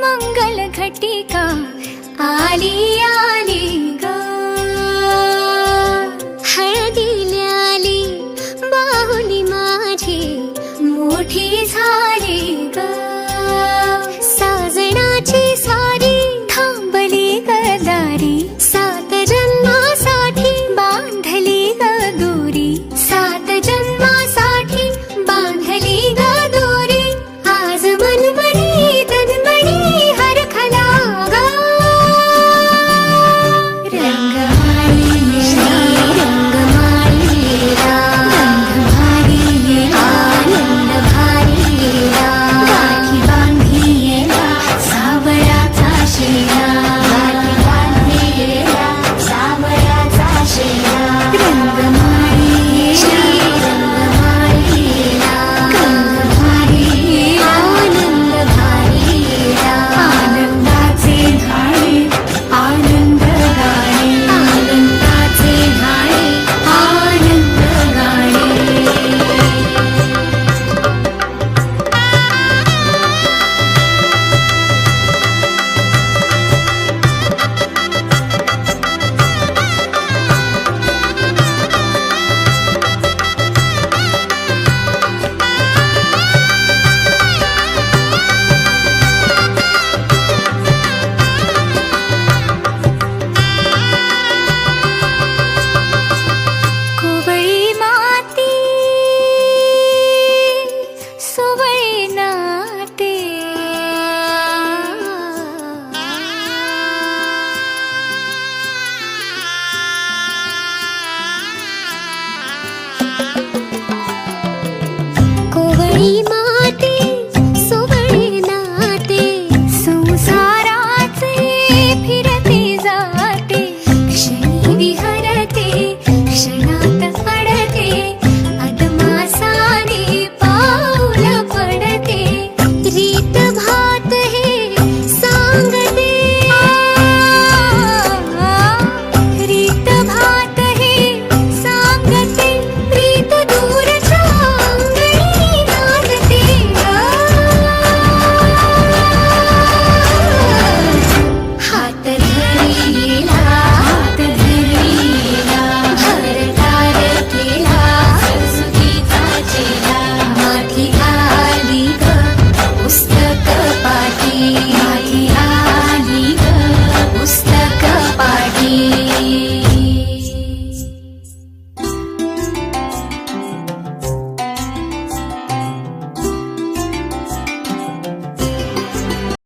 मंगल घटिका आली आली ग, हळदीला आली बाहुली माझी मोठी झाली ग, साजणाची स्वारी थांबली गदारी, 7 जन्मासाठी बांधली ग दोरी, 7 जन्मासाठी बांधली ग दोरी, आज मनमनी तन्मणी हरखला ग, रंगमाळी रंगमाळी गंध भारी आनंद भारी गाठी बांधी सावळ्याचा शेला, गाठी बांधी सावळ्याचा शेला, रंगमाळी रंगमाळी गंध भारी आनंद भारी आनंदाचे धाणे आनंद गाणे, आनंदाचे धाणे आनंद गाणे. कोवळी माती सोवळी नाते, कोवळी माती सोवळी नाते, संसाराचे फिरते जाते, क्षणी विहरते क्षणात अडते, अदमासाने पाऊल पडते, रीत भात हे सांगते, रीत भात हे सांगते, प्रीत दूरच्या अंगणी नांदते ग, हात धरिला